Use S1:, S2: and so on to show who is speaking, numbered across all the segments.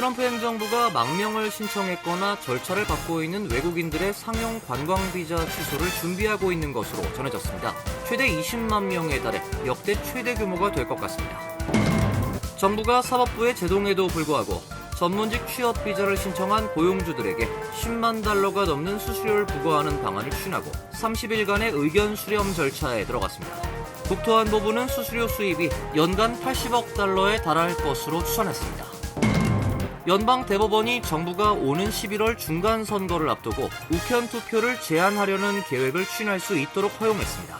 S1: 트럼프 행정부가 망명을 신청했거나 절차를 밟고 있는 외국인들의 상용 관광 비자 취소를 준비하고 있는 것으로 전해졌습니다. 최대 20만 명에 달해 역대 최대 규모가 될 것 같습니다. 정부가 사법부의 제동에도 불구하고 전문직 취업 비자를 신청한 고용주들에게 10만 달러가 넘는 수수료를 부과하는 방안을 추진하고 30일간의 의견 수렴 절차에 들어갔습니다. 국토안보부는 수수료 수입이 연간 80억 달러에 달할 것으로 추산했습니다. 연방대법원이 정부가 오는 11월 중간선거를 앞두고 우편 투표를 제한하려는 계획을 추진할 수 있도록 허용했습니다.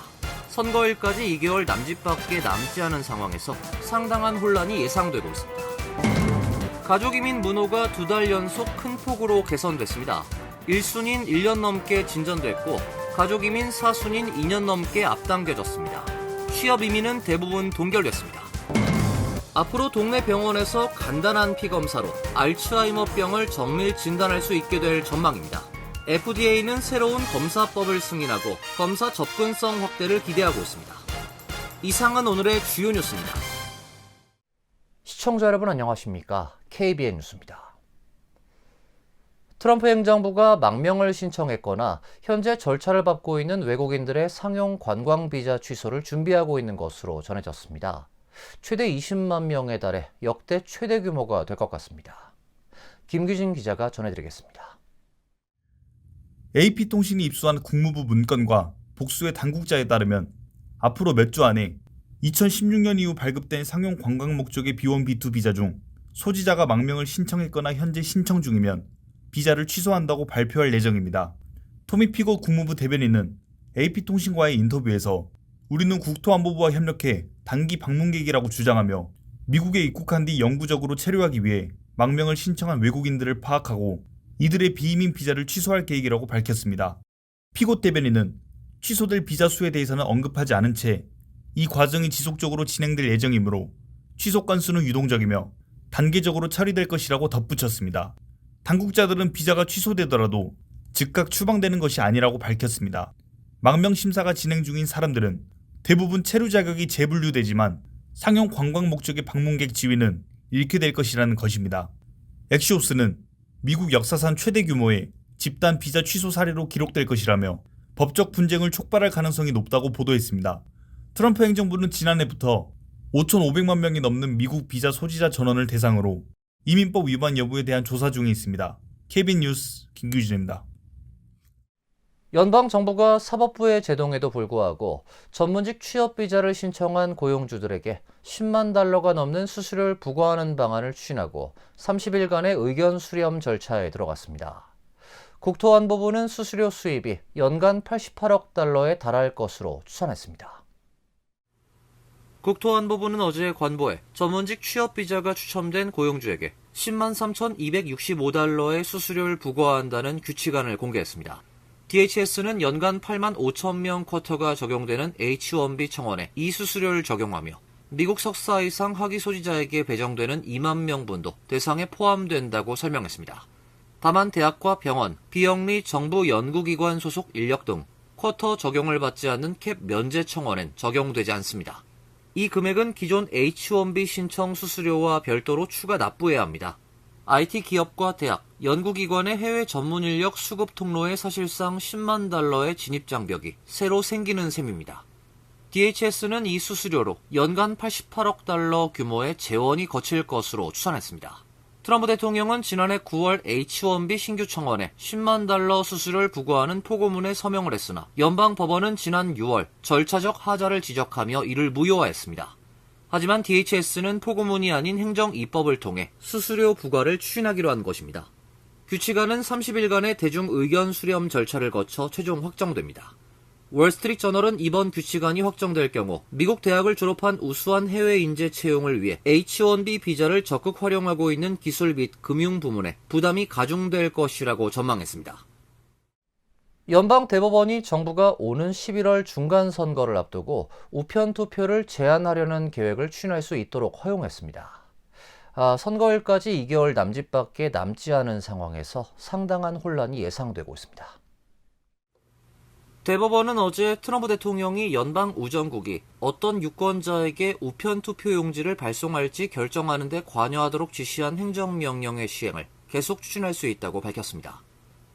S1: 선거일까지 2개월 남짓밖에 남지 않은 상황에서 상당한 혼란이 예상되고 있습니다. 가족이민 문호가 2달 연속 큰 폭으로 개선됐습니다. 1순인 1년 넘게 진전됐고 가족이민 4순인 2년 넘게 앞당겨졌습니다. 취업이민은 대부분 동결됐습니다. 앞으로 동네 병원에서 간단한 피검사로 알츠하이머병을 정밀 진단할 수 있게 될 전망입니다. FDA는 새로운 검사법을 승인하고 검사 접근성 확대를 기대하고 있습니다. 이상은 오늘의 주요 뉴스입니다.
S2: 시청자 여러분 안녕하십니까? KBN 뉴스입니다. 트럼프 행정부가 망명을 신청했거나 현재 절차를 밟고 있는 외국인들의 상용 관광 비자 취소를 준비하고 있는 것으로 전해졌습니다. 최대 20만 명에 달해 역대 최대 규모가 될 것 같습니다. 김규진 기자가 전해드리겠습니다.
S3: AP통신이 입수한 국무부 문건과 복수의 당국자에 따르면 앞으로 몇 주 안에 2016년 이후 발급된 상용 관광 목적의 B1, B2 비자 중 소지자가 망명을 신청했거나 현재 신청 중이면 비자를 취소한다고 발표할 예정입니다. 토미 피고 국무부 대변인은 AP통신과의 인터뷰에서 우리는 국토안보부와 협력해 단기 방문객이라고 주장하며 미국에 입국한 뒤 영구적으로 체류하기 위해 망명을 신청한 외국인들을 파악하고 이들의 비이민 비자를 취소할 계획이라고 밝혔습니다. 피고 대변인은 취소될 비자 수에 대해서는 언급하지 않은 채 이 과정이 지속적으로 진행될 예정이므로 취소 건수는 유동적이며 단계적으로 처리될 것이라고 덧붙였습니다. 당국자들은 비자가 취소되더라도 즉각 추방되는 것이 아니라고 밝혔습니다. 망명 심사가 진행 중인 사람들은 대부분 체류 자격이 재분류되지만 상용 관광 목적의 방문객 지위는 잃게 될 것이라는 것입니다. 엑시오스는 미국 역사상 최대 규모의 집단 비자 취소 사례로 기록될 것이라며 법적 분쟁을 촉발할 가능성이 높다고 보도했습니다. 트럼프 행정부는 지난해부터 5,500만 명이 넘는 미국 비자 소지자 전원을 대상으로 이민법 위반 여부에 대한 조사 중에 있습니다. KBN 뉴스 김규진입니다.
S2: 연방정부가 사법부의 제동에도 불구하고 전문직 취업 비자를 신청한 고용주들에게 10만 달러가 넘는 수수료를 부과하는 방안을 추진하고 30일간의 의견 수렴 절차에 들어갔습니다. 국토안보부는 수수료 수입이 연간 88억 달러에 달할 것으로 추산했습니다.
S1: 국토안보부는 어제 관보에 전문직 취업 비자가 추첨된 고용주에게 10만 3,265달러의 수수료를 부과한다는 규칙안을 공개했습니다. DHS는 연간 8만 5천 명 쿼터가 적용되는 H1B 청원에 이 수수료를 적용하며 미국 석사 이상 학위 소지자에게 배정되는 2만 명분도 대상에 포함된다고 설명했습니다. 다만 대학과 병원, 비영리 정부 연구기관 소속 인력 등 쿼터 적용을 받지 않는 캡 면제 청원엔 적용되지 않습니다. 이 금액은 기존 H1B 신청 수수료와 별도로 추가 납부해야 합니다. IT 기업과 대학, 연구기관의 해외 전문 인력 수급 통로에 사실상 10만 달러의 진입 장벽이 새로 생기는 셈입니다. DHS는 이 수수료로 연간 88억 달러 규모의 재원이 거칠 것으로 추산했습니다. 트럼프 대통령은 지난해 9월 H1B 신규 청원에 10만 달러 수수료를 부과하는 포고문에 서명을 했으나 연방법원은 지난 6월 절차적 하자를 지적하며 이를 무효화했습니다. 하지만 DHS는 포고문이 아닌 행정 입법을 통해 수수료 부과를 추진하기로 한 것입니다. 규칙안은 30일간의 대중 의견 수렴 절차를 거쳐 최종 확정됩니다. 월스트리트저널은 이번 규칙안이 확정될 경우 미국 대학을 졸업한 우수한 해외 인재 채용을 위해 H1B 비자를 적극 활용하고 있는 기술 및 금융 부문에 부담이 가중될 것이라고 전망했습니다.
S2: 연방대법원이 정부가 오는 11월 중간선거를 앞두고 우편 투표를 제한하려는 계획을 추진할 수 있도록 허용했습니다. 선거일까지 2개월 남짓밖에 남지 않은 상황에서 상당한 혼란이 예상되고 있습니다.
S1: 대법원은 어제 트럼프 대통령이 연방 우정국이 어떤 유권자에게 우편 투표 용지를 발송할지 결정하는 데 관여하도록 지시한 행정명령의 시행을 계속 추진할 수 있다고 밝혔습니다.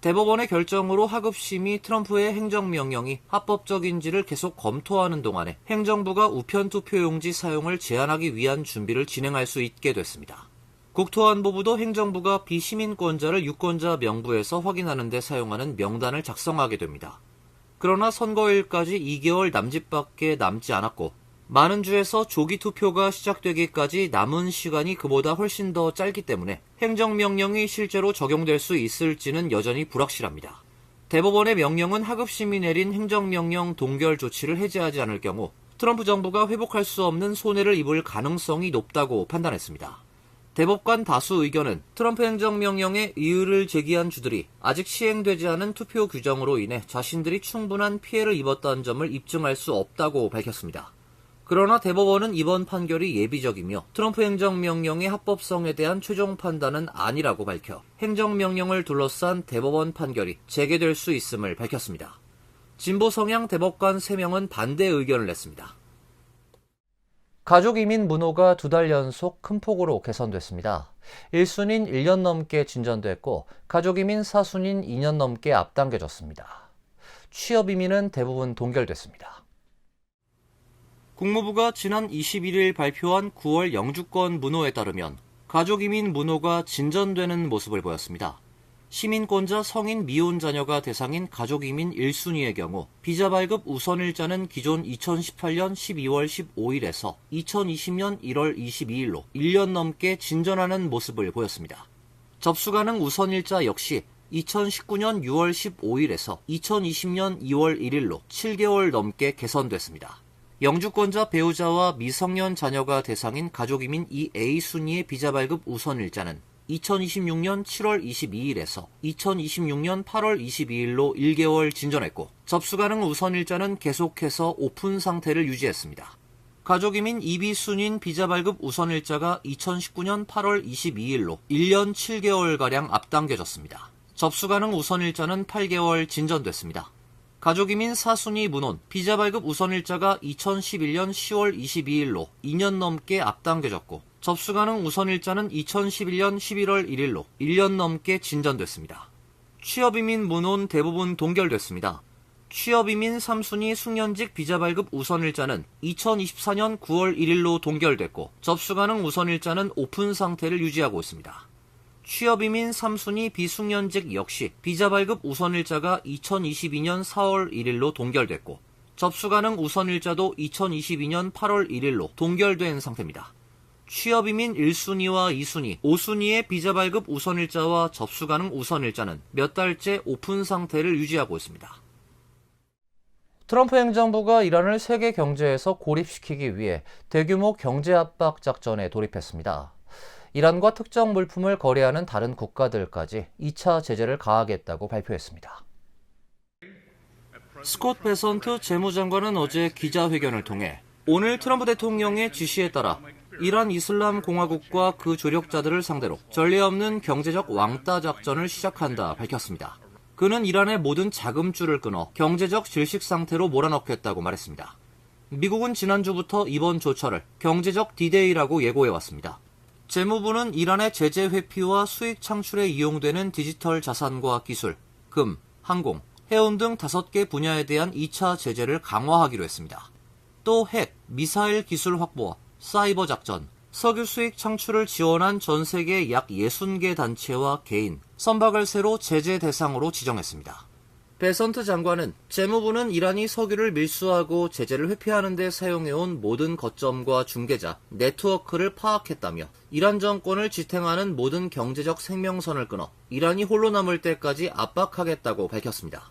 S1: 대법원의 결정으로 하급심이 트럼프의 행정명령이 합법적인지를 계속 검토하는 동안에 행정부가 우편 투표용지 사용을 제한하기 위한 준비를 진행할 수 있게 됐습니다. 국토안보부도 행정부가 비시민권자를 유권자 명부에서 확인하는 데 사용하는 명단을 작성하게 됩니다. 그러나 선거일까지 2개월 남짓밖에 남지 않았고 많은 주에서 조기 투표가 시작되기까지 남은 시간이 그보다 훨씬 더 짧기 때문에 행정명령이 실제로 적용될 수 있을지는 여전히 불확실합니다. 대법원의 명령은 하급심이 내린 행정명령 동결 조치를 해제하지 않을 경우 트럼프 정부가 회복할 수 없는 손해를 입을 가능성이 높다고 판단했습니다. 대법관 다수 의견은 트럼프 행정명령에 이의를 제기한 주들이 아직 시행되지 않은 투표 규정으로 인해 자신들이 충분한 피해를 입었다는 점을 입증할 수 없다고 밝혔습니다. 그러나 대법원은 이번 판결이 예비적이며 트럼프 행정명령의 합법성에 대한 최종 판단은 아니라고 밝혀 행정명령을 둘러싼 대법원 판결이 재개될 수 있음을 밝혔습니다. 진보 성향 대법관 3명은 반대 의견을 냈습니다.
S2: 가족 이민 문호가 2달 연속 큰 폭으로 개선됐습니다. 1순위는 1년 넘게 진전됐고 가족 이민 4순위는 2년 넘게 앞당겨졌습니다. 취업 이민은 대부분 동결됐습니다.
S1: 국무부가 지난 21일 발표한 9월 영주권 문호에 따르면 가족 이민 문호가 진전되는 모습을 보였습니다. 시민권자 성인 미혼 자녀가 대상인 가족 이민 1순위의 경우 비자 발급 우선일자는 기존 2018년 12월 15일에서 2020년 1월 22일로 1년 넘게 진전하는 모습을 보였습니다. 접수 가능 우선일자 역시 2019년 6월 15일에서 2020년 2월 1일로 7개월 넘게 개선됐습니다. 영주권자 배우자와 미성년 자녀가 대상인 가족이민 2A 순위의 비자 발급 우선일자는 2026년 7월 22일에서 2026년 8월 22일로 1개월 진전했고 접수 가능 우선일자는 계속해서 오픈 상태를 유지했습니다. 가족이민 2B 순위인 비자 발급 우선일자가 2019년 8월 22일로 1년 7개월가량 앞당겨졌습니다. 접수 가능 우선일자는 8개월 진전됐습니다. 가족이민 4순위 문혼, 비자 발급 우선일자가 2011년 10월 22일로 2년 넘게 앞당겨졌고 접수 가능 우선일자는 2011년 11월 1일로 1년 넘게 진전됐습니다. 취업이민 문혼 대부분 동결됐습니다. 취업이민 3순위 숙련직 비자 발급 우선일자는 2024년 9월 1일로 동결됐고 접수 가능 우선일자는 오픈 상태를 유지하고 있습니다. 취업이민 3순위 비숙련직 역시 비자 발급 우선일자가 2022년 4월 1일로 동결됐고 접수 가능 우선일자도 2022년 8월 1일로 동결된 상태입니다. 취업이민 1순위와 2순위, 5순위의 비자 발급 우선일자와 접수 가능 우선일자는 몇 달째 오픈 상태를 유지하고 있습니다.
S2: 트럼프 행정부가 이란을 세계 경제에서 고립시키기 위해 대규모 경제 압박 작전에 돌입했습니다. 이란과 특정 물품을 거래하는 다른 국가들까지 2차 제재를 가하겠다고 발표했습니다.
S1: 스콧 베선트 재무장관은 어제 기자회견을 통해 오늘 트럼프 대통령의 지시에 따라 이란 이슬람 공화국과 그 조력자들을 상대로 전례 없는 경제적 왕따 작전을 시작한다 밝혔습니다. 그는 이란의 모든 자금줄을 끊어 경제적 질식 상태로 몰아넣겠다고 말했습니다. 미국은 지난주부터 이번 조처를 경제적 디데이라고 예고해왔습니다. 재무부는 이란의 제재 회피와 수익 창출에 이용되는 디지털 자산과 기술, 금, 항공, 해운 등 5개 분야에 대한 2차 제재를 강화하기로 했습니다. 또 핵, 미사일 기술 확보와 사이버 작전, 석유 수익 창출을 지원한 전 세계 약 60개 단체와 개인, 선박을 새로 제재 대상으로 지정했습니다. 베선트 장관은 재무부는 이란이 석유를 밀수하고 제재를 회피하는 데 사용해온 모든 거점과 중개자, 네트워크를 파악했다며 이란 정권을 지탱하는 모든 경제적 생명선을 끊어 이란이 홀로 남을 때까지 압박하겠다고 밝혔습니다.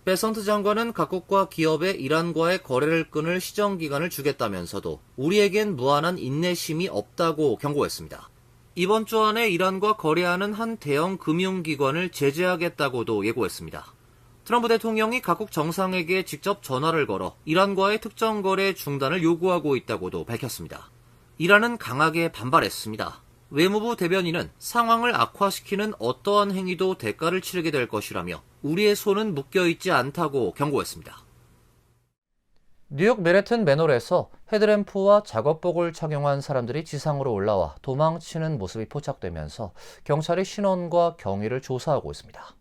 S1: 베선트 장관은 각국과 기업에 이란과의 거래를 끊을 시정기간을 주겠다면서도 우리에겐 무한한 인내심이 없다고 경고했습니다. 이번 주 안에 이란과 거래하는 한 대형 금융기관을 제재하겠다고도 예고했습니다. 트럼프 대통령이 각국 정상에게 직접 전화를 걸어 이란과의 특정 거래 중단을 요구하고 있다고도 밝혔습니다. 이란은 강하게 반발했습니다. 외무부 대변인은 상황을 악화시키는 어떠한 행위도 대가를 치르게 될 것이라며 우리의 손은 묶여있지 않다고 경고했습니다.
S2: 뉴욕 맨해튼 맨홀에서 헤드램프와 작업복을 착용한 사람들이 지상으로 올라와 도망치는 모습이 포착되면서 경찰이 신원과 경위를 조사하고 있습니다.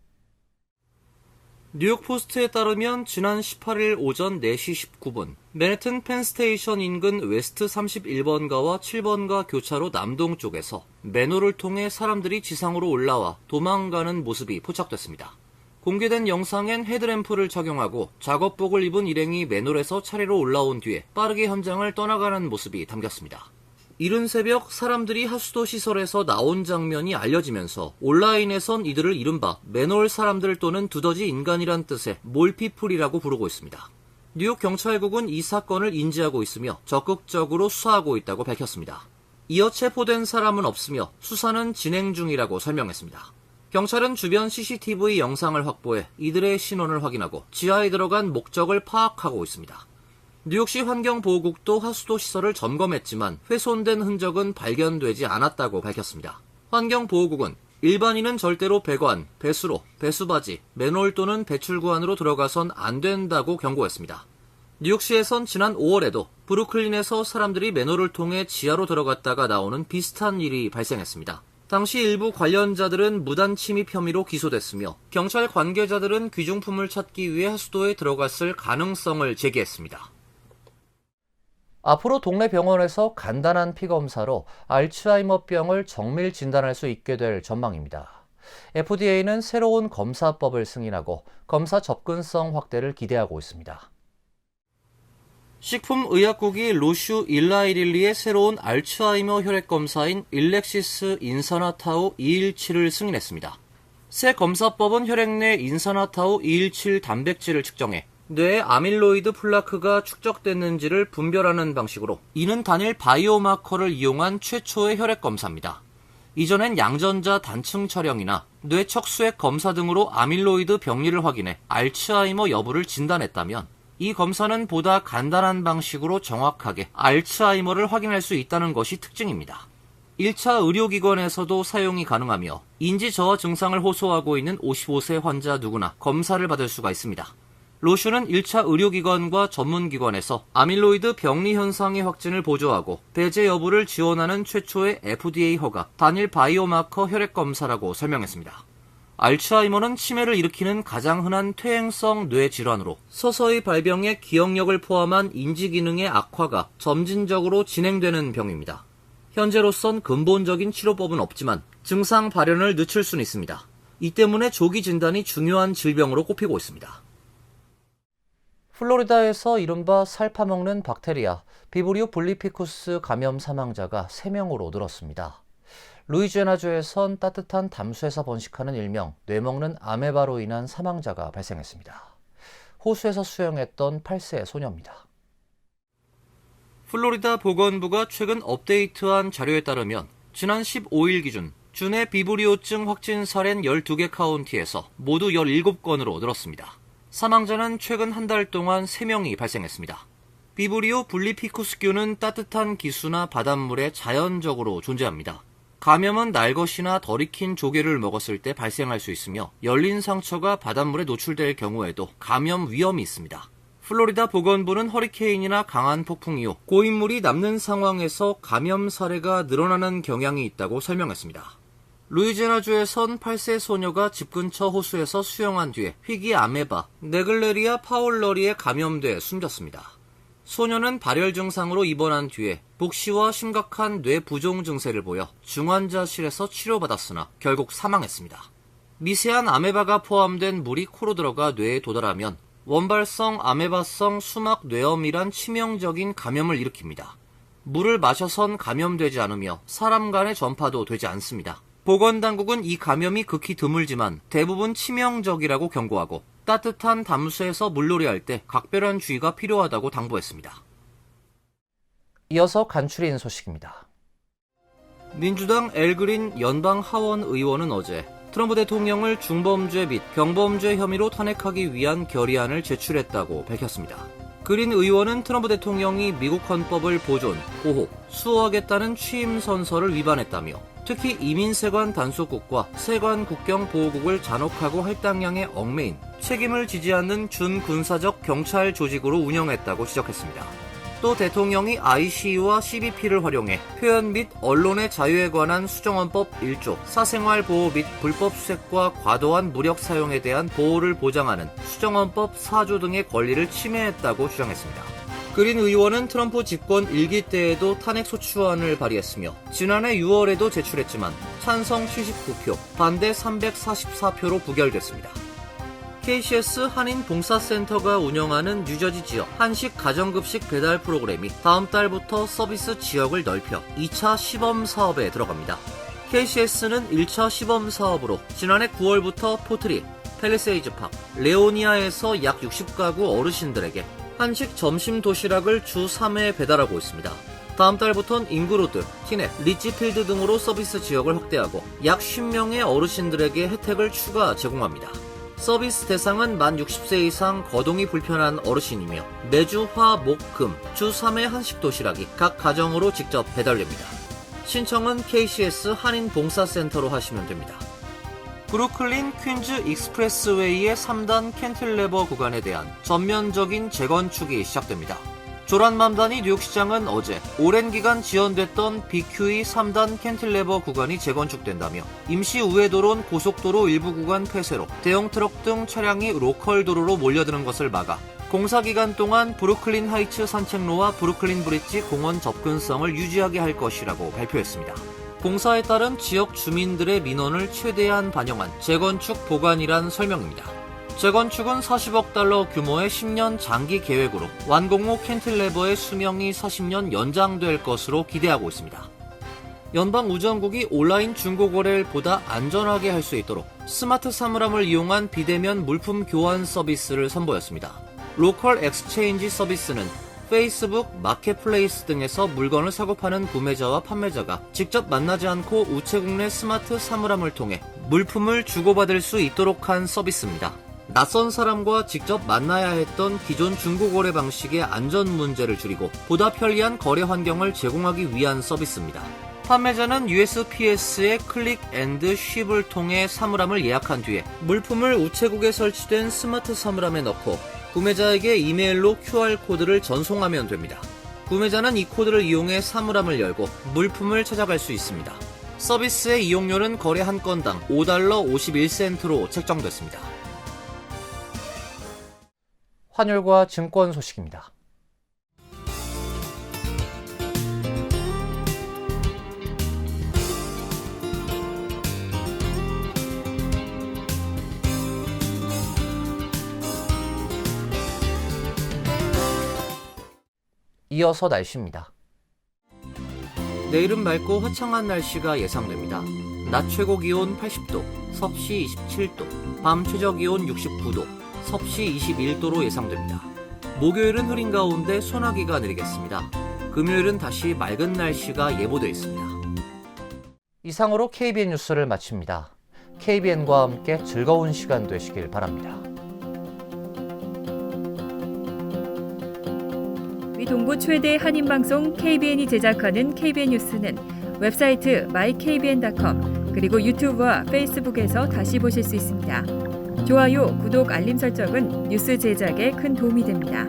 S1: 뉴욕 포스트에 따르면 지난 18일 오전 4시 19분 맨해튼 펜스테이션 인근 웨스트 31번가와 7번가 교차로 남동쪽에서 맨홀을 통해 사람들이 지상으로 올라와 도망가는 모습이 포착됐습니다. 공개된 영상엔 헤드램프를 착용하고 작업복을 입은 일행이 맨홀에서 차례로 올라온 뒤에 빠르게 현장을 떠나가는 모습이 담겼습니다. 이른 새벽 사람들이 하수도 시설에서 나온 장면이 알려지면서 온라인에선 이들을 이른바 맨홀 사람들 또는 두더지 인간이란 뜻의 몰피플이라고 부르고 있습니다. 뉴욕 경찰국은 이 사건을 인지하고 있으며 적극적으로 수사하고 있다고 밝혔습니다. 이어 체포된 사람은 없으며 수사는 진행 중이라고 설명했습니다. 경찰은 주변 CCTV 영상을 확보해 이들의 신원을 확인하고 지하에 들어간 목적을 파악하고 있습니다. 뉴욕시 환경보호국도 하수도 시설을 점검했지만 훼손된 흔적은 발견되지 않았다고 밝혔습니다. 환경보호국은 일반인은 절대로 배관, 배수로, 배수바지, 맨홀 또는 배출구 안으로 들어가선 안 된다고 경고했습니다. 뉴욕시에선 지난 5월에도 브루클린에서 사람들이 맨홀을 통해 지하로 들어갔다가 나오는 비슷한 일이 발생했습니다. 당시 일부 관련자들은 무단 침입 혐의로 기소됐으며 경찰 관계자들은 귀중품을 찾기 위해 하수도에 들어갔을 가능성을 제기했습니다.
S2: 앞으로 동네 병원에서 간단한 피 검사로 알츠하이머병을 정밀 진단할 수 있게 될 전망입니다. FDA는 새로운 검사법을 승인하고 검사 접근성 확대를 기대하고 있습니다.
S1: 식품의약국이 로슈 일라이릴리의 새로운 알츠하이머 혈액 검사인 일렉시스 인사나타우 217을 승인했습니다. 새 검사법은 혈액 내 인사나타우 217 단백질을 측정해 뇌에 아밀로이드 플라크가 축적됐는지를 분별하는 방식으로 이는 단일 바이오마커를 이용한 최초의 혈액 검사입니다. 이전엔 양전자 단층 촬영이나 뇌 척수액 검사 등으로 아밀로이드 병리를 확인해 알츠하이머 여부를 진단했다면 이 검사는 보다 간단한 방식으로 정확하게 알츠하이머를 확인할 수 있다는 것이 특징입니다. 1차 의료기관에서도 사용이 가능하며 인지 저하 증상을 호소하고 있는 55세 환자 누구나 검사를 받을 수가 있습니다. 로슈는 1차 의료기관과 전문기관에서 아밀로이드 병리 현상의 확진을 보조하고 배제 여부를 지원하는 최초의 FDA 허가 단일 바이오마커 혈액검사라고 설명했습니다. 알츠하이머는 치매를 일으키는 가장 흔한 퇴행성 뇌 질환으로 서서히 발병해 기억력을 포함한 인지기능의 악화가 점진적으로 진행되는 병입니다. 현재로선 근본적인 치료법은 없지만 증상 발현을 늦출 수는 있습니다. 이 때문에 조기 진단이 중요한 질병으로 꼽히고 있습니다.
S2: 플로리다에서 이른바 살 파먹는 박테리아 비브리오 블리피쿠스 감염 사망자가 3명으로 늘었습니다. 루이지애나주에선 따뜻한 담수에서 번식하는 일명 뇌먹는 아메바로 인한 사망자가 발생했습니다. 호수에서 수영했던 8세 소녀입니다.
S1: 플로리다 보건부가 최근 업데이트한 자료에 따르면 지난 15일 기준 주내 비브리오증 확진 사례는 12개 카운티에서 모두 17건으로 늘었습니다. 사망자는 최근 한 달 동안 3명이 발생했습니다. 비브리오 블리피쿠스균은 따뜻한 기수나 바닷물에 자연적으로 존재합니다. 감염은 날것이나 덜 익힌 조개를 먹었을 때 발생할 수 있으며 열린 상처가 바닷물에 노출될 경우에도 감염 위험이 있습니다. 플로리다 보건부는 허리케인이나 강한 폭풍 이후 고인물이 남는 상황에서 감염 사례가 늘어나는 경향이 있다고 설명했습니다. 루이지애나주에선 8세 소녀가 집 근처 호수에서 수영한 뒤에 희귀 아메바, 네글레리아 파울러리에 감염돼 숨졌습니다. 소녀는 발열 증상으로 입원한 뒤에 복시와 심각한 뇌 부종 증세를 보여 중환자실에서 치료받았으나 결국 사망했습니다. 미세한 아메바가 포함된 물이 코로 들어가 뇌에 도달하면 원발성 아메바성 수막 뇌염이란 치명적인 감염을 일으킵니다. 물을 마셔선 감염되지 않으며 사람 간의 전파도 되지 않습니다. 보건당국은 이 감염이 극히 드물지만 대부분 치명적이라고 경고하고 따뜻한 담수에서 물놀이할 때 각별한 주의가 필요하다고 당부했습니다.
S2: 이어서 간추린 소식입니다.
S1: 민주당 엘그린 연방 하원 의원은 어제 트럼프 대통령을 중범죄 및 경범죄 혐의로 탄핵하기 위한 결의안을 제출했다고 밝혔습니다. 그린 의원은 트럼프 대통령이 미국 헌법을 보존, 보호, 수호하겠다는 취임 선서를 위반했다며 특히 이민세관 단속국과 세관 국경보호국을 잔혹하고 할당량에 얽매인 책임을 지지 않는 준군사적 경찰 조직으로 운영했다고 지적했습니다. 또 대통령이 ICU와 CBP를 활용해 표현 및 언론의 자유에 관한 수정헌법 1조 사생활 보호 및 불법 수색과 과도한 무력 사용에 대한 보호를 보장하는 수정헌법 4조 등의 권리를 침해했다고 주장했습니다. 그린 의원은 트럼프 집권 1기 때에도 탄핵소추안을 발의했으며 지난해 6월에도 제출했지만 찬성 79표, 반대 344표로 부결됐습니다. KCS 한인봉사센터가 운영하는 뉴저지 지역 한식 가정급식 배달 프로그램이 다음 달부터 서비스 지역을 넓혀 2차 시범 사업에 들어갑니다. KCS는 1차 시범 사업으로 지난해 9월부터 포트리, 팰리세이즈팍, 레오니아에서 약 60가구 어르신들에게 한식 점심 도시락을 주 3회 배달하고 있습니다. 다음 달부터는 잉그로드, 티넷, 리치필드 등으로 서비스 지역을 확대하고 약 10명의 어르신들에게 혜택을 추가 제공합니다. 서비스 대상은 만 60세 이상 거동이 불편한 어르신이며 매주 화, 목, 금, 주 3회 한식 도시락이 각 가정으로 직접 배달됩니다. 신청은 KCS 한인봉사센터로 하시면 됩니다. 브루클린 퀸즈 익스프레스웨이의 3단 캔틸레버 구간에 대한 전면적인 재건축이 시작됩니다. 조란맘다니 뉴욕시장은 어제 오랜 기간 지연됐던 BQE 3단 캔틸레버 구간이 재건축된다며 임시 우회도로는 고속도로 일부 구간 폐쇄로 대형 트럭 등 차량이 로컬 도로로 몰려드는 것을 막아 공사 기간 동안 브루클린 하이츠 산책로와 브루클린 브릿지 공원 접근성을 유지하게 할 것이라고 발표했습니다. 공사에 따른 지역 주민들의 민원을 최대한 반영한 재건축 보관이란 설명입니다. 재건축은 40억 달러 규모의 10년 장기 계획으로 완공 후 캔틸레버의 수명이 40년 연장될 것으로 기대하고 있습니다. 연방우정국이 온라인 중고거래를 보다 안전하게 할 수 있도록 스마트 사물함을 이용한 비대면 물품 교환 서비스를 선보였습니다. 로컬 엑스체인지 서비스는 페이스북, 마켓플레이스 등에서 물건을 사고 파는 구매자와 판매자가 직접 만나지 않고 우체국 내 스마트 사물함을 통해 물품을 주고받을 수 있도록 한 서비스입니다. 낯선 사람과 직접 만나야 했던 기존 중고거래 방식의 안전 문제를 줄이고 보다 편리한 거래 환경을 제공하기 위한 서비스입니다. 판매자는 USPS의 클릭 앤드 쉽을 통해 사물함을 예약한 뒤에 물품을 우체국에 설치된 스마트 사물함에 넣고 구매자에게 이메일로 QR코드를 전송하면 됩니다. 구매자는 이 코드를 이용해 사물함을 열고 물품을 찾아갈 수 있습니다. 서비스의 이용료는 거래 한 건당 $5 51센트로 책정됐습니다.
S2: 환율과 증권 소식입니다. 이어서 날씨입니다.
S1: 내일은 맑고 화창한 날씨가 예상됩니다. 낮 최고 기온 80도, 섭씨 27도, 밤 최저 기온 69도, 섭씨 21도로 예상됩니다. 목요일은 흐린 가운데 소나기가 내리겠습니다. 금요일은 다시 맑은 날씨가 예보되어 있습니다.
S2: 이상으로 KBN 뉴스를 마칩니다. KBN과 함께 즐거운 시간 되시길 바랍니다.
S4: 동부 최대 한인방송 KBN이 제작하는 KBN 뉴스는 웹사이트 mykbn.com 그리고 유튜브와 페이스북에서 다시 보실 수 있습니다. 좋아요, 구독, 알림 설정은 뉴스 제작에 큰 도움이 됩니다.